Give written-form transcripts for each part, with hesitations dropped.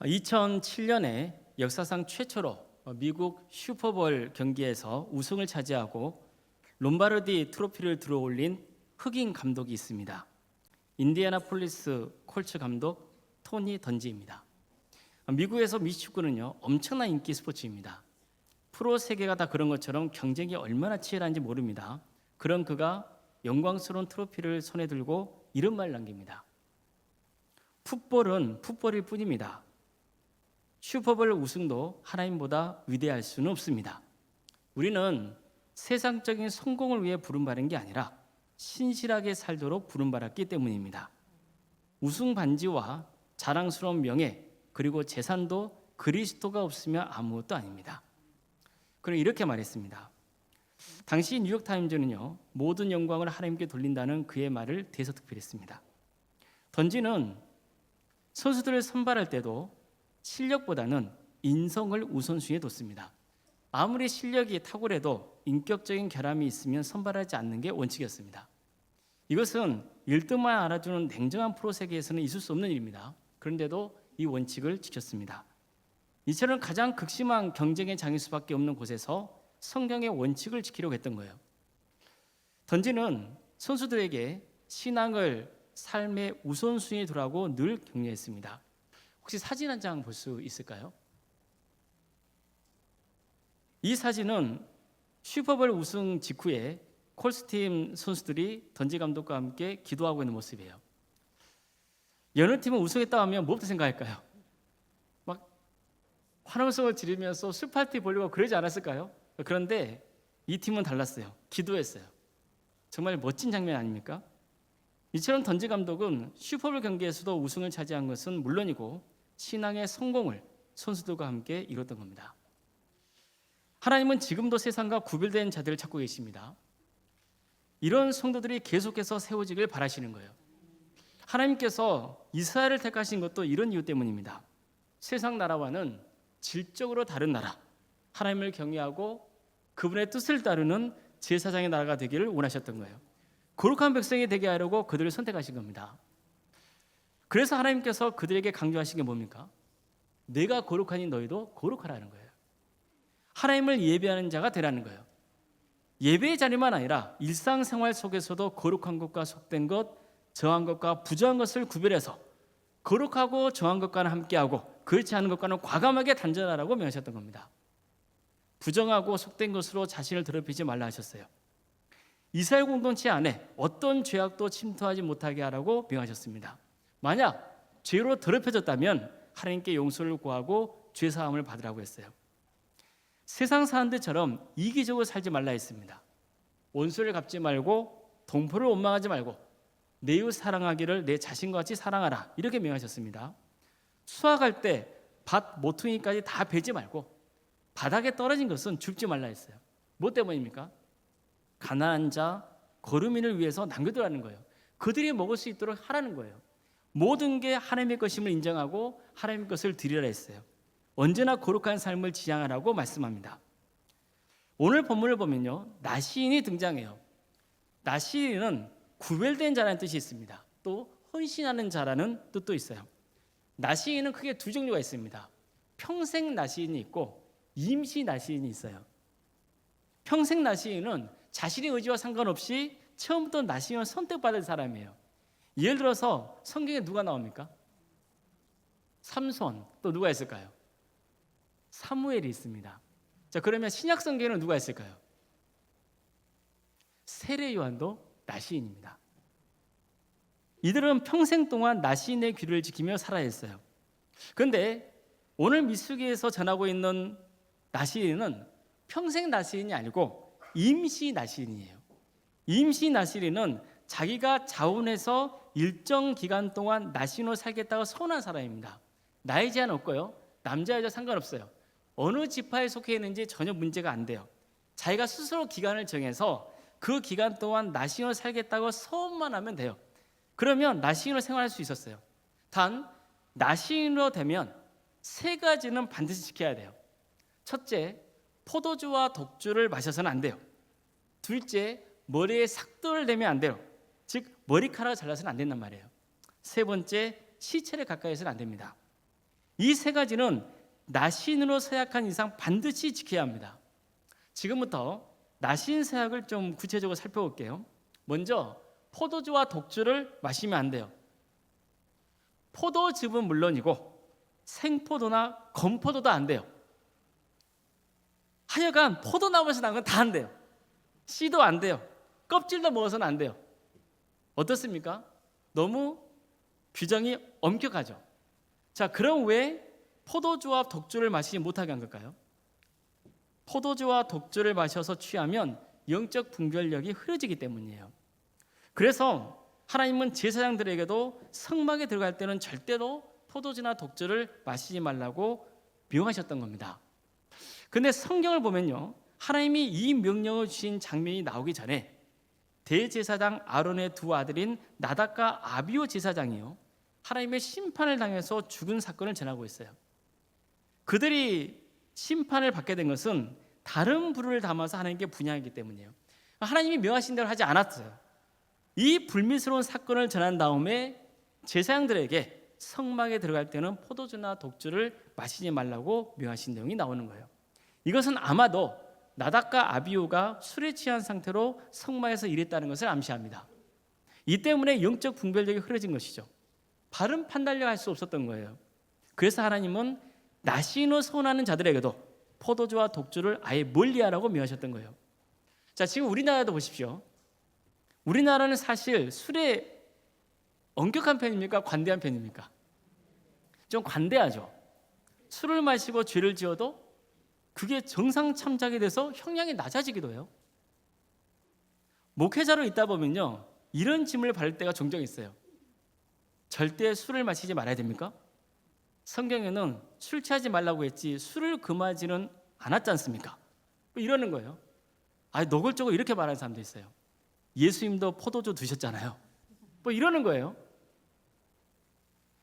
2007년에 역사상 최초로 미국 슈퍼볼 경기에서 우승을 차지하고 롬바르디 트로피를 들어올린 흑인 감독이 있습니다. 인디애나폴리스 콜츠 감독 토니 던지입니다. 미국에서 미식축구는요 엄청난 인기 스포츠입니다. 프로 세계가 다 그런 것처럼 경쟁이 얼마나 치열한지 모릅니다. 그런 그가 영광스러운 트로피를 손에 들고 이런 말을 남깁니다. 풋볼은 풋볼일 뿐입니다. 슈퍼볼 우승도 하나님보다 위대할 수는 없습니다. 우리는 세상적인 성공을 위해 부름받은 게 아니라 신실하게 살도록 부름받았기 때문입니다. 우승 반지와 자랑스러운 명예 그리고 재산도 그리스도가 없으면 아무것도 아닙니다. 그럼 이렇게 말했습니다. 당시 뉴욕타임즈는요 모든 영광을 하나님께 돌린다는 그의 말을 대서특필했습니다. 던지는 선수들을 선발할 때도 실력보다는 인성을 우선순위에 뒀습니다. 아무리 실력이 탁월해도 인격적인 결함이 있으면 선발하지 않는 게 원칙이었습니다. 이것은 1등만 알아주는 냉정한 프로 세계에서는 있을 수 없는 일입니다. 그런데도 이 원칙을 지켰습니다. 이처럼 가장 극심한 경쟁의 장일 수밖에 없는 곳에서 성경의 원칙을 지키려고 했던 거예요. 던지는 선수들에게 신앙을 삶의 우선순위에 두라고 늘 격려했습니다. 혹시 사진 한 장 볼 수 있을까요? 이 사진은 슈퍼볼 우승 직후에 콜스팀 선수들이 던지 감독과 함께 기도하고 있는 모습이에요. 여느 팀은 우승했다 하면 뭐부터 생각할까요? 막 환호성을 지르면서 술파티 보려고 그러지 않았을까요? 그런데 이 팀은 달랐어요. 기도했어요. 정말 멋진 장면 아닙니까? 이처럼 던지 감독은 슈퍼볼 경기에서도 우승을 차지한 것은 물론이고 신앙의 성공을 선수들과 함께 이뤘던 겁니다. 하나님은 지금도 세상과 구별된 자들을 찾고 계십니다. 이런 성도들이 계속해서 세워지길 바라시는 거예요. 하나님께서 이스라엘을 택하신 것도 이런 이유 때문입니다. 세상 나라와는 질적으로 다른 나라, 하나님을 경외하고 그분의 뜻을 따르는 제사장의 나라가 되기를 원하셨던 거예요. 거룩한 백성이 되게 하려고 그들을 선택하신 겁니다. 그래서 하나님께서 그들에게 강조하신 게 뭡니까? 내가 거룩하니 너희도 거룩하라는 거예요. 하나님을 예배하는 자가 되라는 거예요. 예배의 자리만 아니라 일상생활 속에서도 거룩한 것과 속된 것, 정한 것과 부정한 것을 구별해서 거룩하고 정한 것과는 함께하고 그렇지 않은 것과는 과감하게 단절하라고 명하셨던 겁니다. 부정하고 속된 것으로 자신을 더럽히지 말라 하셨어요. 이스라엘 공동체 안에 어떤 죄악도 침투하지 못하게 하라고 명하셨습니다. 만약 죄로 더럽혀졌다면 하나님께 용서를 구하고 죄사함을 받으라고 했어요. 세상 사람들처럼 이기적으로 살지 말라 했습니다. 원수를 갚지 말고 동포를 원망하지 말고 내 이웃 사랑하기를 내 자신과 같이 사랑하라 이렇게 명하셨습니다. 수확할 때 밭 모퉁이까지 다 베지 말고 바닥에 떨어진 것은 줍지 말라 했어요. 뭐 때문입니까? 가난한 자, 거류민을 위해서 남겨두라는 거예요. 그들이 먹을 수 있도록 하라는 거예요. 모든 게 하나님의 것임을 인정하고 하나님의 것을 드리라 했어요. 언제나 거룩한 삶을 지향하라고 말씀합니다. 오늘 본문을 보면요, 나시인이 등장해요. 나시인은 구별된 자라는 뜻이 있습니다. 또 헌신하는 자라는 뜻도 있어요. 나시인은 크게 두 종류가 있습니다. 평생 나시인이 있고 임시 나시인이 있어요. 평생 나시인은 자신의 의지와 상관없이 처음부터 나시인을 선택받을 사람이에요. 예를 들어서 성경에 누가 나옵니까? 삼손, 또 누가 있을까요? 사무엘이 있습니다. 자, 그러면 신약 성경에는 누가 있을까요? 세례 요한도 나시인입니다. 이들은 평생 동안 나시인의 규례를 지키며 살아야 했어요. 그런데 오늘 미숙에서 전하고 있는 나시인은 평생 나시인이 아니고 임시 나시인이에요. 임시 나시인은 자기가 자원해서 일정 기간 동안 나시인으로 살겠다고 선언한 사람입니다. 나이 제한 없고요. 남자 여자 상관없어요. 어느 지파에 속해 있는지 전혀 문제가 안 돼요. 자기가 스스로 기간을 정해서 그 기간 동안 나시인으로 살겠다고 선언만 하면 돼요. 그러면 나시인으로 생활할 수 있었어요. 단 나시인으로 되면 세 가지는 반드시 지켜야 돼요. 첫째, 포도주와 독주를 마셔서는 안 돼요. 둘째, 머리에 삭도를 내면 안 돼요. 즉 머리카락을 잘라서는 안 된단 말이에요. 세 번째, 시체를 가까이 해서는 안 됩니다. 이 세 가지는 나신으로 서약한 이상 반드시 지켜야 합니다. 지금부터 나신 서약을 좀 구체적으로 살펴볼게요. 먼저 포도주와 독주를 마시면 안 돼요. 포도즙은 물론이고 생포도나 건포도도 안 돼요. 하여간 포도나무에서 난 건 다 안 돼요. 씨도 안 돼요. 껍질도 먹어서는 안 돼요. 어떻습니까? 너무 규정이 엄격하죠. 자, 그럼 왜 포도주와 독주를 마시지 못하게 한 걸까요? 포도주와 독주를 마셔서 취하면 영적 분별력이 흐려지기 때문이에요. 그래서 하나님은 제사장들에게도 성막에 들어갈 때는 절대로 포도주나 독주를 마시지 말라고 명하셨던 겁니다. 근데 성경을 보면요, 하나님이 이 명령을 주신 장면이 나오기 전에 대제사장 아론의 두 아들인 나답과 아비후 제사장이요, 하나님의 심판을 당해서 죽은 사건을 전하고 있어요. 그들이 심판을 받게 된 것은 다른 불을 담아서 하나님께 분향했기 때문이에요. 하나님이 명하신 대로 하지 않았어요. 이 불미스러운 사건을 전한 다음에 제사장들에게 성막에 들어갈 때는 포도주나 독주를 마시지 말라고 명하신 내용이 나오는 거예요. 이것은 아마도 나답과 아비후가 술에 취한 상태로 성막에서 일했다는 것을 암시합니다. 이 때문에 영적 분별력이 흐려진 것이죠. 바른 판단력 할 수 없었던 거예요. 그래서 하나님은 나신으로 서운하는 자들에게도 포도주와 독주를 아예 멀리하라고 명하셨던 거예요. 자, 지금 우리나라도 보십시오. 우리나라는 사실 술에 엄격한 편입니까? 관대한 편입니까? 좀 관대하죠. 술을 마시고 죄를 지어도 그게 정상 참작이 돼서 형량이 낮아지기도 해요. 목회자로 있다 보면요, 이런 짐을 받을 때가 종종 있어요. 절대 술을 마시지 말아야 됩니까? 성경에는 술 취하지 말라고 했지 술을 금하지는 않았지 않습니까? 이러는 거예요. 노골적으로 이렇게 말하는 사람도 있어요. 예수님도 포도주 드셨잖아요. 이러는 거예요.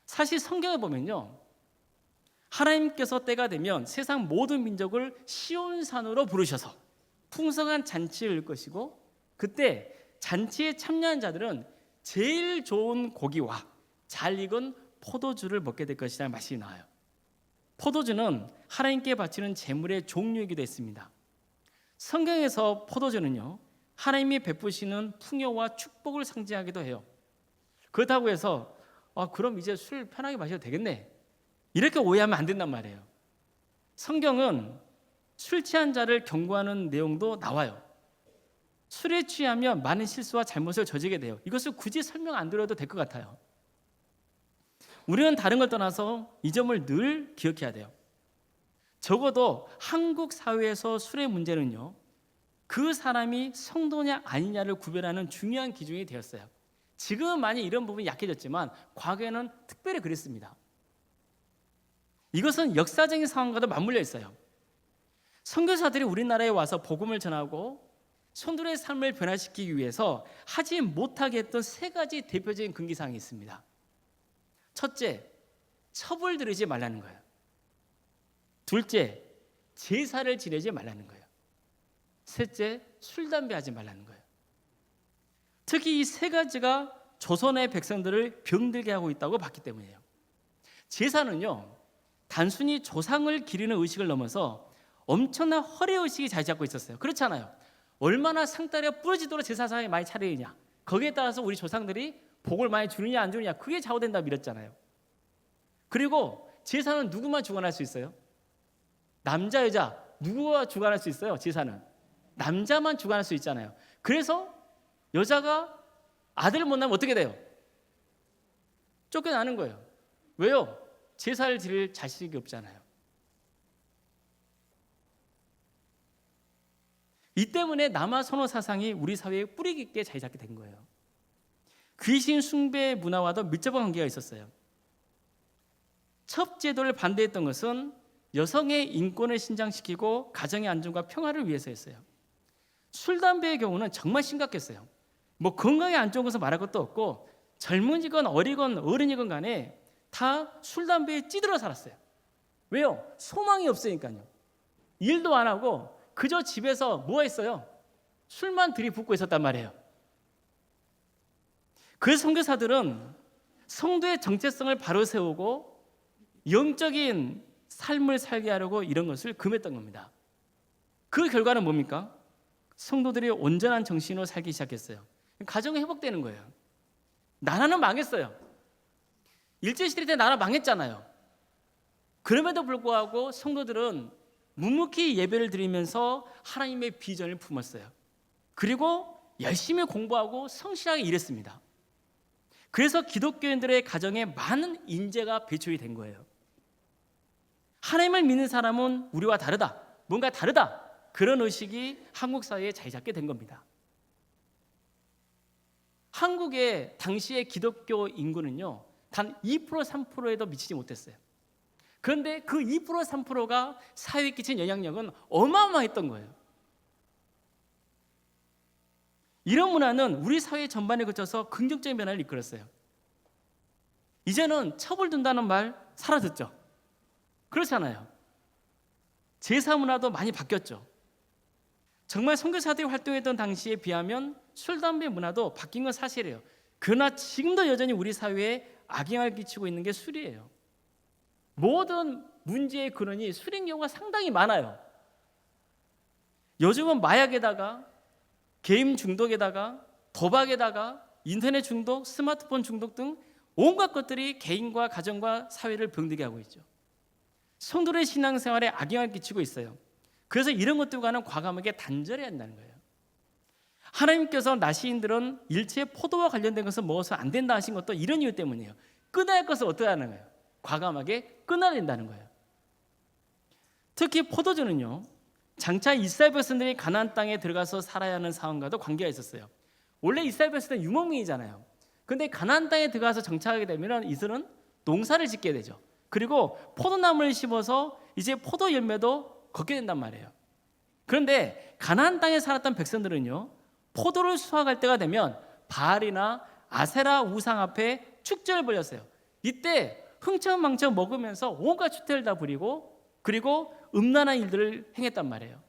사실 성경에 보면요, 하나님께서 때가 되면 세상 모든 민족을 시온산으로 부르셔서 풍성한 잔치를 열 것이고, 그때 잔치에 참여한 자들은 제일 좋은 고기와 잘 익은 포도주를 먹게 될 것이라는 말씀이 나와요. 포도주는 하나님께 바치는 제물의 종류이기도 했습니다. 성경에서 포도주는요, 하나님이 베푸시는 풍요와 축복을 상징하기도 해요. 그렇다고 해서 그럼 이제 술 편하게 마셔도 되겠네, 이렇게 오해하면 안 된단 말이에요. 성경은 술 취한 자를 경고하는 내용도 나와요. 술에 취하면 많은 실수와 잘못을 저지르게 돼요. 이것을 굳이 설명 안 드려도 될 것 같아요. 우리는 다른 걸 떠나서 이 점을 늘 기억해야 돼요. 적어도 한국 사회에서 술의 문제는요, 그 사람이 성도냐 아니냐를 구별하는 중요한 기준이 되었어요. 지금은 많이 이런 부분이 약해졌지만 과거에는 특별히 그랬습니다. 이것은 역사적인 상황과도 맞물려 있어요. 선교사들이 우리나라에 와서 복음을 전하고 성도의 삶을 변화시키기 위해서 하지 못하게 했던 세 가지 대표적인 금기사항이 있습니다. 첫째, 첩을 들이지 말라는 거예요. 둘째, 제사를 지내지 말라는 거예요. 셋째, 술, 담배 하지 말라는 거예요. 특히 이 세 가지가 조선의 백성들을 병들게 하고 있다고 봤기 때문이에요. 제사는요, 단순히 조상을 기리는 의식을 넘어서 엄청난 허례의식이 자리 잡고 있었어요. 그렇잖아요. 얼마나 상다리가 부러지도록 제사상에 많이 차리느냐, 거기에 따라서 우리 조상들이 복을 많이 주느냐 안 주느냐, 그게 좌우된다고 믿었잖아요. 그리고 제사는 누구만 주관할 수 있어요? 남자, 여자 누구가 주관할 수 있어요? 제사는 남자만 주관할 수 있잖아요. 그래서 여자가 아들을 못 낳으면 어떻게 돼요? 쫓겨나는 거예요. 왜요? 제사를 드릴 자식이 없잖아요. 이 때문에 남아 선호 사상이 우리 사회에 뿌리 깊게 자리 잡게 된 거예요. 귀신 숭배 문화와도 밀접한 관계가 있었어요. 첩제도를 반대했던 것은 여성의 인권을 신장시키고 가정의 안정과 평화를 위해서였어요. 술, 담배의 경우는 정말 심각했어요. 건강에 안 좋은 것은 말할 것도 없고 젊은이건 어리건 어른이건 간에 다 술, 담배에 찌들어 살았어요. 왜요? 소망이 없으니까요. 일도 안 하고 그저 집에서 뭐 했어요? 술만 들이붓고 있었단 말이에요. 그래서 선교사들은 성도의 정체성을 바로 세우고 영적인 삶을 살게 하려고 이런 것을 금했던 겁니다. 그 결과는 뭡니까? 성도들이 온전한 정신으로 살기 시작했어요. 가정이 회복되는 거예요. 나라는 망했어요. 일제시대 때 나라 망했잖아요. 그럼에도 불구하고 성도들은 묵묵히 예배를 드리면서 하나님의 비전을 품었어요. 그리고 열심히 공부하고 성실하게 일했습니다. 그래서 기독교인들의 가정에 많은 인재가 배출이 된 거예요. 하나님을 믿는 사람은 우리와 다르다, 뭔가 다르다, 그런 의식이 한국 사회에 자리 잡게 된 겁니다. 한국의 당시의 기독교 인구는요, 단 2%, 3%에도 미치지 못했어요. 그런데 그 2%, 3%가 사회에 끼친 영향력은 어마어마했던 거예요. 이런 문화는 우리 사회 전반에 거쳐서 긍정적인 변화를 이끌었어요. 이제는 처벌된다는 말 사라졌죠. 그렇잖아요. 제사 문화도 많이 바뀌었죠. 정말 선교사들이 활동했던 당시에 비하면 술, 담배 문화도 바뀐 건 사실이에요. 그러나 지금도 여전히 우리 사회에 악영향을 끼치고 있는 게 술이에요. 모든 문제의 근원이 술인 경우가 상당히 많아요. 요즘은 마약에다가 게임 중독에다가 도박에다가 인터넷 중독, 스마트폰 중독 등 온갖 것들이 개인과 가정과 사회를 병들게 하고 있죠. 성도의 신앙생활에 악영향을 끼치고 있어요. 그래서 이런 것들과는 과감하게 단절해야 한다는 거예요. 하나님께서 나시인들은 일체 포도와 관련된 것을 먹어서 안 된다 하신 것도 이런 이유 때문이에요. 끊어야 할 것을 어떻게 하는 거예요? 과감하게 끊어야 된다는 거예요. 특히 포도주는요, 장차 이스라엘 백성들이 가나안 땅에 들어가서 살아야 하는 상황과도 관계가 있었어요. 원래 이스라엘 백성들은 유목민이잖아요. 그런데 가나안 땅에 들어가서 정착하게 되면 이들은 농사를 짓게 되죠. 그리고 포도나무를 심어서 이제 포도 열매도 걷게 된단 말이에요. 그런데 가나안 땅에 살았던 백성들은요, 포도를 수확할 때가 되면 바알이나 아세라 우상 앞에 축제를 벌였어요. 이때 흥청망청 먹으면서 온갖 추태를 다 부리고 그리고 음란한 일들을 행했단 말이에요.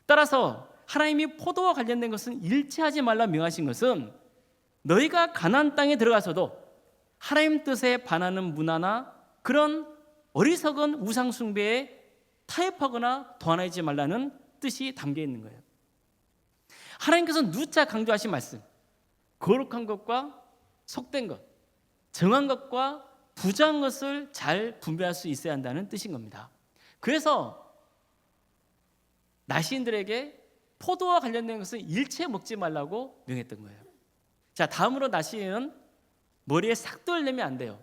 따라서 하나님이 포도와 관련된 것은 일치하지 말라 명하신 것은 너희가 가나안 땅에 들어가서도 하나님 뜻에 반하는 문화나 그런 어리석은 우상 숭배에 타협하거나 도안하지 말라는 뜻이 담겨 있는 거예요. 하나님께서 누차 강조하신 말씀, 거룩한 것과 속된 것, 정한 것과 부정한 것을 잘 분별할 수 있어야 한다는 뜻인 겁니다. 그래서 나시인들에게 포도와 관련된 것은 일체 먹지 말라고 명했던 거예요. 자, 다음으로 나시인은 머리에 삭도를 내면 안 돼요.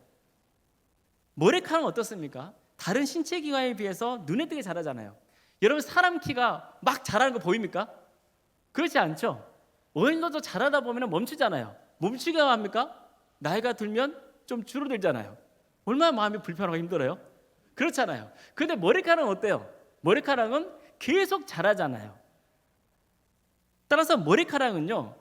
머리카락은 어떻습니까? 다른 신체 기관에 비해서 눈에 띄게 자라잖아요. 여러분, 사람 키가 막 자라는 거 보입니까? 그렇지 않죠? 어린이도 자라다 보면 멈추잖아요. 멈추게 합니까? 나이가 들면 좀 줄어들잖아요. 얼마나 마음이 불편하고 힘들어요? 그렇잖아요. 그런데 머리카락은 어때요? 머리카락은 계속 자라잖아요. 따라서 머리카락은요,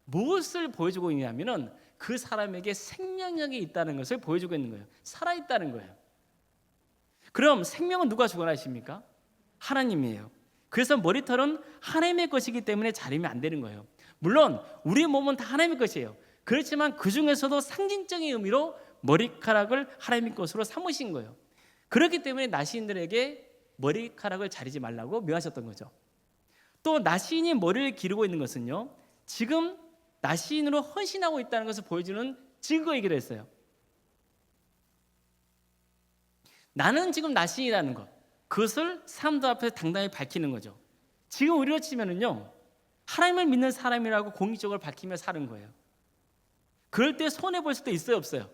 무엇을 보여주고 있냐면은 그 사람에게 생명력이 있다는 것을 보여주고 있는 거예요. 살아있다는 거예요. 그럼 생명은 누가 주관하십니까? 하나님이에요. 그래서 머리털은 하나님의 것이기 때문에 자르면 안 되는 거예요. 물론 우리 몸은 다 하나님의 것이에요. 그렇지만 그 중에서도 상징적인 의미로 머리카락을 하나님의 것으로 삼으신 거예요. 그렇기 때문에 나시인들에게 머리카락을 자르지 말라고 명하셨던 거죠. 또 나시인이 머리를 기르고 있는 것은요, 지금 나시인으로 헌신하고 있다는 것을 보여주는 증거이기도 했어요. 나는 지금 나시인이라는 것, 그것을 사람들 앞에서 당당히 밝히는 거죠. 지금 우리로 치면은요, 하나님을 믿는 사람이라고 공식적으로 밝히며 사는 거예요. 그럴 때 손해 볼 수도 있어요, 없어요?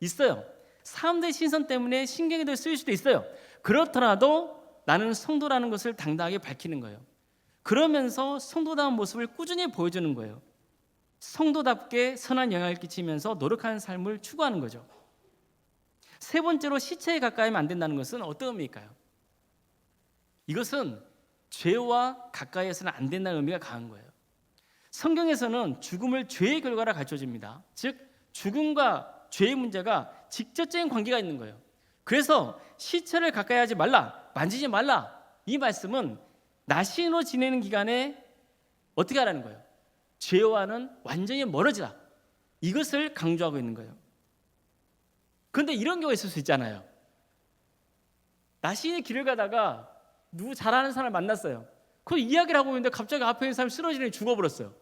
있어요. 사람들의 시선 때문에 신경이 더 쓰일 수도 있어요. 그렇더라도 나는 성도라는 것을 당당하게 밝히는 거예요. 그러면서 성도다운 모습을 꾸준히 보여주는 거예요. 성도답게 선한 영향을 끼치면서 노력하는 삶을 추구하는 거죠. 세 번째로 시체에 가까이 하면 안 된다는 것은 어떤 의미일까요? 이것은 죄와 가까이에서는 안 된다는 의미가 강한 거예요. 성경에서는 죽음을 죄의 결과라 가르쳐줍니다. 즉 죽음과 죄의 문제가 직접적인 관계가 있는 거예요. 그래서 시체를 가까이 하지 말라, 만지지 말라, 이 말씀은 나시인으로 지내는 기간에 어떻게 하라는 거예요? 죄와는 완전히 멀어지라, 이것을 강조하고 있는 거예요. 그런데 이런 경우가 있을 수 있잖아요. 나시인의 길을 가다가 누구 잘 아는 사람을 만났어요. 그 이야기를 하고 있는데 갑자기 앞에 있는 사람이 쓰러지더니 죽어버렸어요.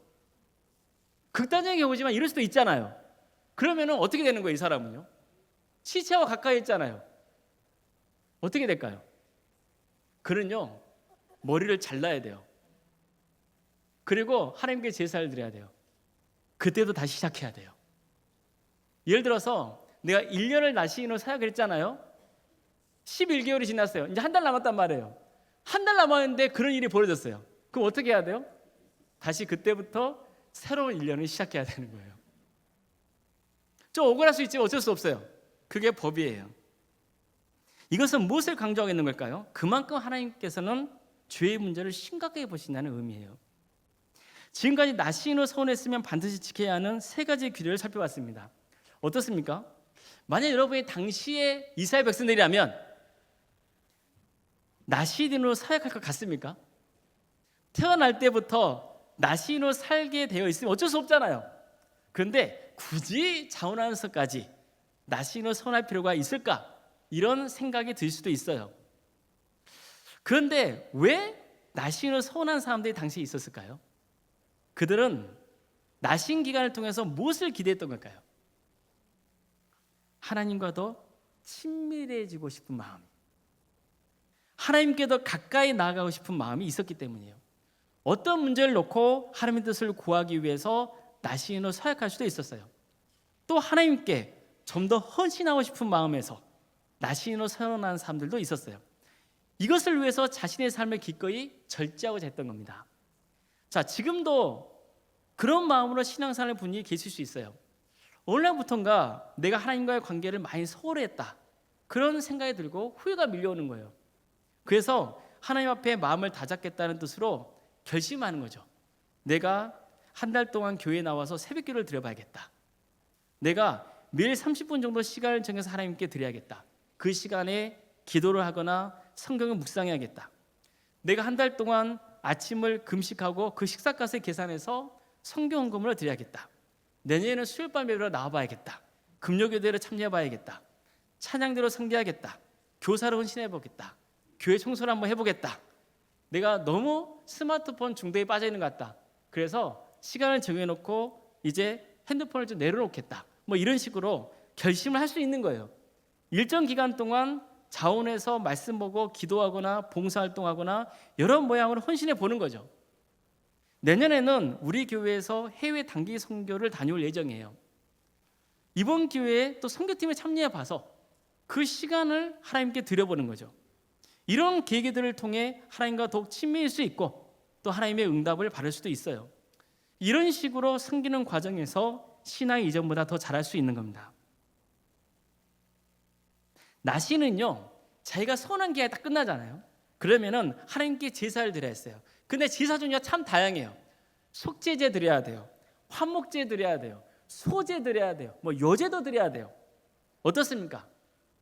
극단적인 경우지만 이럴 수도 있잖아요. 그러면 어떻게 되는 거예요? 이 사람은요, 시체와 가까이 있잖아요. 어떻게 될까요? 그는요, 머리를 잘라야 돼요. 그리고 하나님께 제사를 드려야 돼요. 그때도 다시 시작해야 돼요. 예를 들어서 내가 1년을 나시인으로 사역을 했잖아요. 11개월이 지났어요. 이제 한 달 남았단 말이에요. 한 달 남았는데 그런 일이 벌어졌어요. 그럼 어떻게 해야 돼요? 다시 그때부터 새로운 1년을 시작해야 되는 거예요. 좀 억울할 수 있지만 어쩔 수 없어요. 그게 법이에요. 이것은 무엇을 강조하고 있는 걸까요? 그만큼 하나님께서는 죄의 문제를 심각하게 보신다는 의미예요. 지금까지 나시인으로 서원했으면 반드시 지켜야 하는 세 가지 규례를 살펴봤습니다. 어떻습니까? 만약 여러분이 당시의 이스라엘 백성들이라면 나시인으로 사역할 것 같습니까? 태어날 때부터 나시인으로 살게 되어 있으면 어쩔 수 없잖아요. 그런데 굳이 자원하면서까지 나시인으로 서원할 필요가 있을까? 이런 생각이 들 수도 있어요. 그런데 왜 나시인으로 서원한 사람들이 당시에 있었을까요? 그들은 나시인 기간을 통해서 무엇을 기대했던 걸까요? 하나님과 더 친밀해지고 싶은 마음, 하나님께 더 가까이 나아가고 싶은 마음이 있었기 때문이에요. 어떤 문제를 놓고 하나님의 뜻을 구하기 위해서 나시인으로 사역할 수도 있었어요. 또 하나님께 좀 더 헌신하고 싶은 마음에서 나시인으로 서원하는 사람들도 있었어요. 이것을 위해서 자신의 삶을 기꺼이 절제하고자 했던 겁니다. 자, 지금도 그런 마음으로 신앙생활을 분이 계실 수 있어요. 어느 날부턴가 내가 하나님과의 관계를 많이 소홀히 했다, 그런 생각이 들고 후회가 밀려오는 거예요. 그래서 하나님 앞에 마음을 다잡겠다는 뜻으로 결심하는 거죠. 내가 한 달 동안 교회에 나와서 새벽기도를 드려봐야겠다. 내가 매일 30분 정도 시간을 정해서 하나님께 드려야겠다. 그 시간에 기도를 하거나 성경을 묵상해야겠다. 내가 한 달 동안 아침을 금식하고 그 식사값을 계산해서 성경 헌금을 드려야겠다. 내년에는 수요일밤 예배로 나와봐야겠다. 금요교대로 참여해봐야겠다. 찬양대로 성대하겠다. 교사로 헌신해보겠다. 교회 청소를 한번 해보겠다. 내가 너무 스마트폰 중독에 빠져있는 것 같다. 그래서 시간을 정해놓고 이제 핸드폰을 좀 내려놓겠다. 뭐 이런 식으로 결심을 할 수 있는 거예요. 일정 기간 동안 자원해서 말씀 보고 기도하거나 봉사활동하거나 여러 모양으로 헌신해 보는 거죠. 내년에는 우리 교회에서 해외 단기 선교를 다녀올 예정이에요. 이번 기회에 또 선교팀에 참여해 봐서 그 시간을 하나님께 드려보는 거죠. 이런 계기들을 통해 하나님과 더욱 친밀할 수 있고 또 하나님의 응답을 받을 수도 있어요. 이런 식으로 섬기는 과정에서 신앙이 이전보다 더 잘할 수 있는 겁니다. 나시는요, 자기가 선한 기간이 딱 끝나잖아요. 그러면은 하나님께 제사를 드려야 했어요. 근데 제사 종류가 참 다양해요. 속죄제 드려야 돼요. 화목제 드려야 돼요. 소제 드려야 돼요. 뭐 여제도 드려야 돼요. 어떻습니까?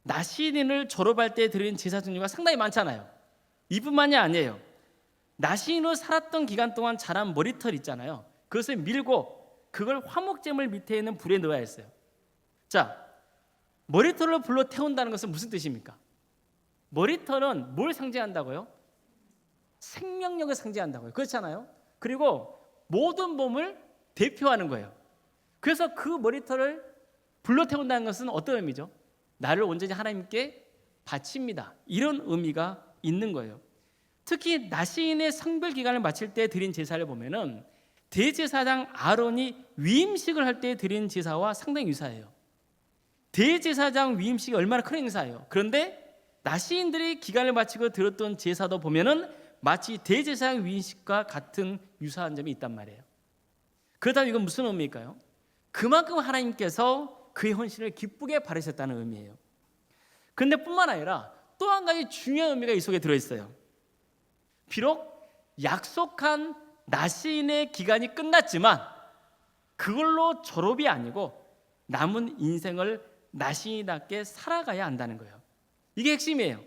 나시인을 졸업할 때 드리는 제사 종류가 상당히 많잖아요. 이뿐만이 아니에요. 나시인으로 살았던 기간 동안 자란 머리털 있잖아요. 그것을 밀고 그걸 화목제물 밑에 있는 불에 넣어야 했어요. 자, 머리털을 불로 태운다는 것은 무슨 뜻입니까? 머리털은 뭘 상징한다고요? 생명력을 상징한다고요. 그렇잖아요. 그리고 모든 몸을 대표하는 거예요. 그래서 그 머리털을 불로 태운다는 것은 어떤 의미죠? 나를 온전히 하나님께 바칩니다. 이런 의미가 있는 거예요. 특히 나시인의 성별 기간을 마칠 때 드린 제사를 보면은 대제사장 아론이 위임식을 할 때 드린 제사와 상당히 유사해요. 대제사장 위임식이 얼마나 큰 행사예요. 그런데 나시인들이 기간을 마치고 드렸던 제사도 보면은 마치 대제사장 위임식과 같은 유사한 점이 있단 말이에요. 그렇다면 이건 무슨 의미일까요? 그만큼 하나님께서 그의 헌신을 기쁘게 바라셨다는 의미예요. 그런데 뿐만 아니라 또 한 가지 중요한 의미가 이 속에 들어있어요. 비록 약속한 나시인의 기간이 끝났지만 그걸로 졸업이 아니고 남은 인생을 나시인답게 살아가야 한다는 거예요. 이게 핵심이에요.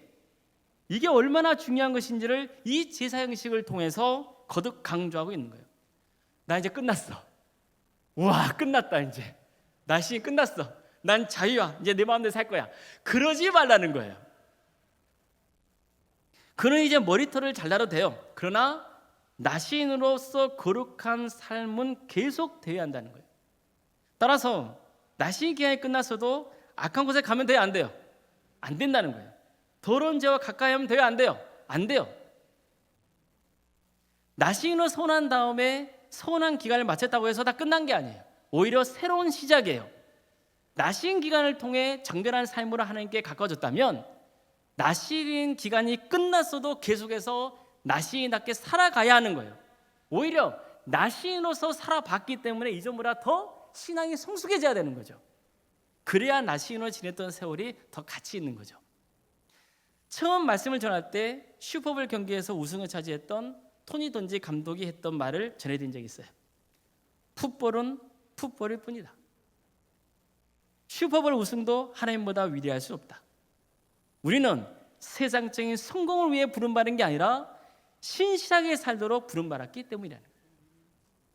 이게 얼마나 중요한 것인지를 이 제사 형식을 통해서 거듭 강조하고 있는 거예요. 나 이제 끝났어. 와, 끝났다 이제. 나시인 끝났어. 난 자유야. 이제 내 마음대로 살 거야. 그러지 말라는 거예요. 그는 이제 머리털을 잘라도 돼요. 그러나 나시인으로서 거룩한 삶은 계속 되어야 한다는 거예요. 따라서 나시인 기간이 끝났어도 악한 곳에 가면 돼요, 안 돼요? 안 된다는 거예요. 더러운 죄와 가까이 하면 돼요, 안 돼요? 안 돼요. 나시인으로 서원한 다음에 서원한 기간을 마쳤다고 해서 다 끝난 게 아니에요. 오히려 새로운 시작이에요. 나시인 기간을 통해 정결한 삶으로 하나님께 가까워졌다면 나시인 기간이 끝났어도 계속해서 나시인답게 살아가야 하는 거예요. 오히려 나시인으로서 살아봤기 때문에 이전보다 더 신앙이 성숙해져야 되는 거죠. 그래야 나시인으로 지냈던 세월이 더 가치 있는 거죠. 처음 말씀을 전할 때 슈퍼볼 경기에서 우승을 차지했던 토니 던지 감독이 했던 말을 전해드린 적이 있어요. 풋볼은 풋볼일 뿐이다. 슈퍼볼 우승도 하나님보다 위대할 수 없다. 우리는 세상적인 성공을 위해 부름받은 게 아니라 신실하게 살도록 부름받았기 때문이라는 거예요.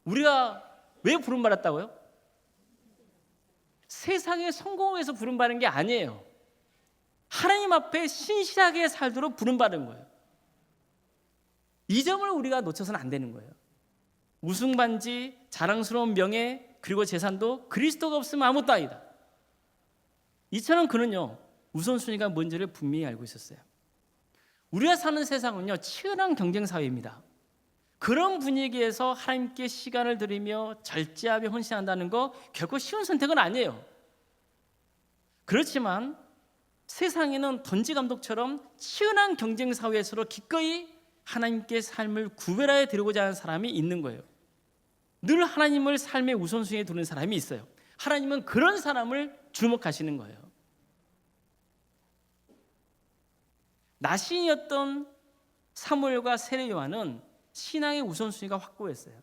우리가 왜 부름받았다고요? 세상의 성공을 위해서 부름받은 게 아니에요. 하나님 앞에 신실하게 살도록 부름받은 거예요. 이 점을 우리가 놓쳐서는 안 되는 거예요. 우승 반지, 자랑스러운 명예, 그리고 재산도 그리스도가 없으면 아무것도 아니다. 이처럼 그는요, 우선순위가 뭔지를 분명히 알고 있었어요. 우리가 사는 세상은요, 치열한 경쟁 사회입니다. 그런 분위기에서 하나님께 시간을 들이며 절제하며 헌신한다는 거 결코 쉬운 선택은 아니에요. 그렇지만 세상에는 던지 감독처럼 치열한 경쟁 사회에서 기꺼이 하나님께 삶을 구별하여 드리고자 하는 사람이 있는 거예요. 늘 하나님을 삶의 우선순위에 두는 사람이 있어요. 하나님은 그런 사람을 주목하시는 거예요. 나시인이었던 사무엘과 세례 요한은 신앙의 우선순위가 확고했어요.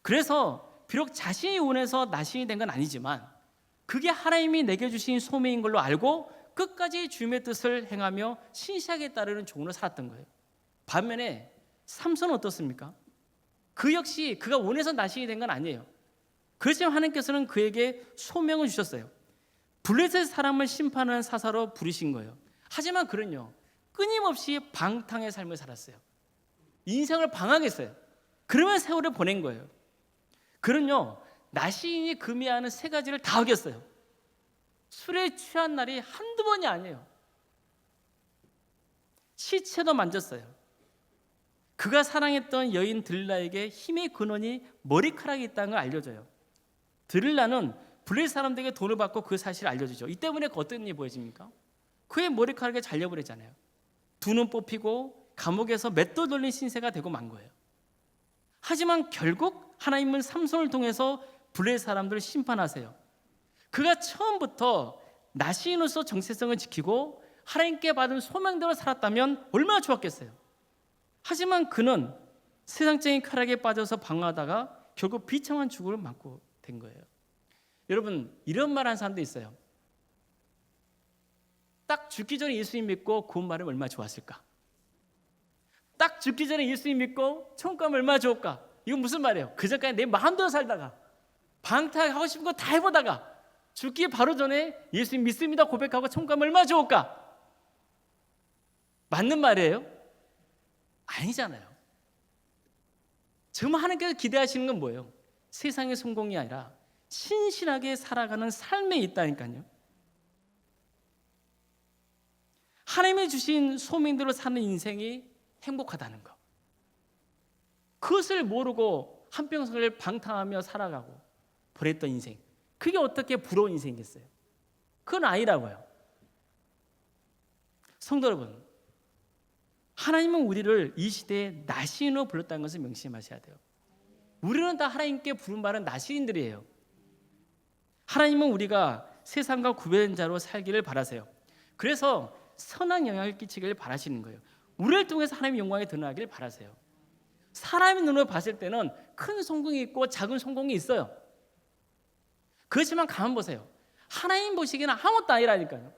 그래서 비록 자신이 원해서 나시인이 된 건 아니지만 그게 하나님이 내게 주신 소명인 걸로 알고 끝까지 주님의 뜻을 행하며 신실하게 따르는 종으로 살았던 거예요. 반면에 삼손은 어떻습니까? 그 역시 그가 원해서 나시인이 된 건 아니에요. 그렇지만 하나님께서는 그에게 소명을 주셨어요. 블레셋 사람을 심판하는 사사로 부르신 거예요. 하지만 그는요, 끊임없이 방탕의 삶을 살았어요. 인생을 방황했어요. 그러면 세월을 보낸 거예요. 그는요, 나시인이 금해하는 세 가지를 다 어겼어요. 술에 취한 날이 한두 번이 아니에요. 시체도 만졌어요. 그가 사랑했던 여인 들릴라에게 힘의 근원이 머리카락이 있다는 걸 알려줘요. 들릴라는 블레셋 사람들에게 돈을 받고 그 사실을 알려주죠. 이 때문에 어떤 일이 보여집니까? 그의 머리카락에 잘려버렸잖아요. 두 눈 뽑히고 감옥에서 맷돌 돌린 신세가 되고 만 거예요. 하지만 결국 하나님은 삼손을 통해서 블레셋 사람들을 심판하세요. 그가 처음부터 나시인으로서 정체성을 지키고 하나님께 받은 소명대로 살았다면 얼마나 좋았겠어요. 하지만 그는 세상적인 쾌락에 빠져서 방황하다가 결국 비참한 죽음을 맞고 된 거예요. 여러분, 이런 말 하는 사람도 있어요. 딱 죽기 전에 예수님 믿고 구원 받으면 얼마나 좋았을까? 딱 죽기 전에 예수님 믿고 천국 가면 얼마나 좋을까? 이건 무슨 말이에요? 그전까지 내 마음대로 살다가 방탕하고 싶은 거 다 해보다가 죽기 바로 전에 예수님 믿습니다 고백하고 천국 가면 얼마나 좋을까? 맞는 말이에요? 아니잖아요. 정말 하나님께서 기대하시는 건 뭐예요? 세상의 성공이 아니라 신실하게 살아가는 삶에 있다니까요. 하나님이 주신 소명대로 사는 인생이 행복하다는 거. 그것을 모르고 한평생을 방탕하며 살아가고 보냈던 인생, 그게 어떻게 부러운 인생이겠어요? 그건 아니라고요. 성도 여러분, 하나님은 우리를 이 시대에 나시인으로 불렀다는 것을 명심하셔야 돼요. 우리는 다 하나님께 부름받은 나시인들이에요. 하나님은 우리가 세상과 구별된 자로 살기를 바라세요. 그래서 선한 영향을 끼치기를 바라시는 거예요. 우리를 통해서 하나님의 영광이 드러나기를 바라세요. 사람의 눈으로 봤을 때는 큰 성공이 있고 작은 성공이 있어요. 그렇지만 가만 보세요. 하나님 보시기에는 아무것도 아니라니까요.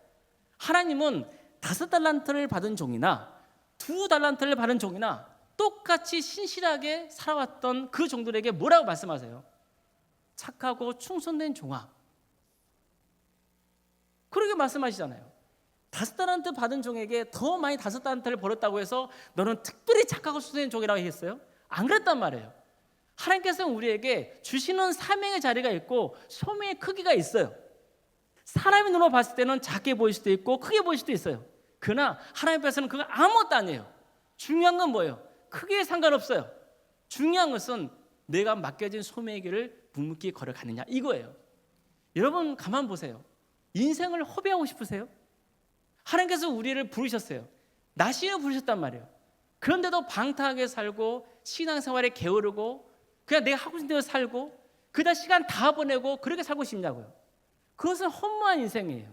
하나님은 5달란트를 받은 종이나 2달란트를 받은 종이나 똑같이 신실하게 살아왔던 그 종들에게 뭐라고 말씀하세요? 착하고 충성된 종아. 그렇게 말씀하시잖아요. 5달란트 받은 종에게 더 많이 5달란트를 벌었다고 해서 너는 특별히 착하고 수고된 종이라고 했어요? 안 그랬단 말이에요. 하나님께서는 우리에게 주시는 사명의 자리가 있고 소명의 크기가 있어요. 사람의 눈으로 봤을 때는 작게 보일 수도 있고 크게 보일 수도 있어요. 그러나 하나님 앞에서는 그거 아무것도 아니에요. 중요한 건 뭐예요? 크기에 상관없어요. 중요한 것은 내가 맡겨진 소명의 길을 묵묵히 걸어가느냐, 이거예요. 여러분 가만 보세요. 인생을 허비하고 싶으세요? 하나님께서 우리를 부르셨어요. 나시에 부르셨단 말이에요. 그런데도 방탕하게 살고 신앙생활에 게으르고 그냥 내가 하고 싶은 대로 살고 그다 시간 다 보내고 그렇게 살고 싶냐고요. 그것은 허무한 인생이에요.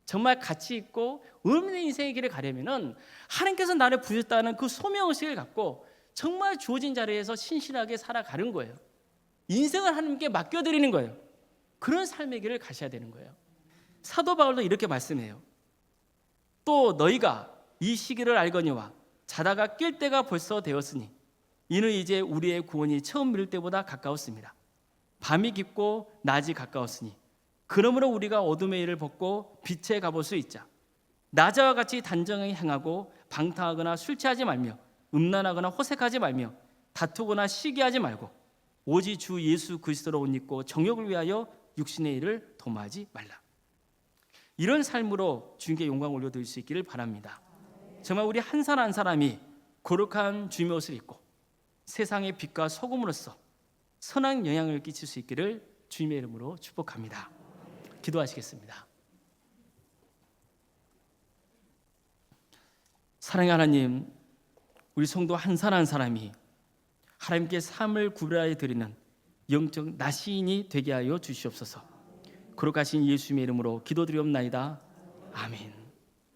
정말 가치 있고 의미 있는 인생의 길을 가려면은 하나님께서 나를 부르셨다는 그 소명의식을 갖고 정말 주어진 자리에서 신실하게 살아가는 거예요. 인생을 하나님께 맡겨드리는 거예요. 그런 삶의 길을 가셔야 되는 거예요. 사도 바울도 이렇게 말씀해요. 또 너희가 이 시기를 알거니와 자다가 깰 때가 벌써 되었으니 이는 이제 우리의 구원이 처음 미룰 때보다 가까웠습니다. 밤이 깊고 낮이 가까웠으니 그러므로 우리가 어둠의 일을 벗고 빛에 가볼 수 있자. 낮아와 같이 단정히 행하고 방탕하거나 술 취하지 말며 음란하거나 호색하지 말며 다투거나 시기하지 말고 오직 주 예수 그리스도로 옷 입고 정욕을 위하여 육신의 일을 도모하지 말라. 이런 삶으로 주님께 영광 올려드릴 수 있기를 바랍니다. 정말 우리 한 사람 한 사람이 거룩한 주님의 옷을 입고 세상의 빛과 소금으로서 선한 영향을 끼칠 수 있기를 주님의 이름으로 축복합니다. 기도하시겠습니다. 사랑의 하나님, 우리 성도 한 사람 한 사람이 하나님께 삶을 구별하여 드리는 영적 나시인이 되게 하여 주시옵소서. 거룩하신 예수님의 이름으로 기도드리옵나이다. 아멘.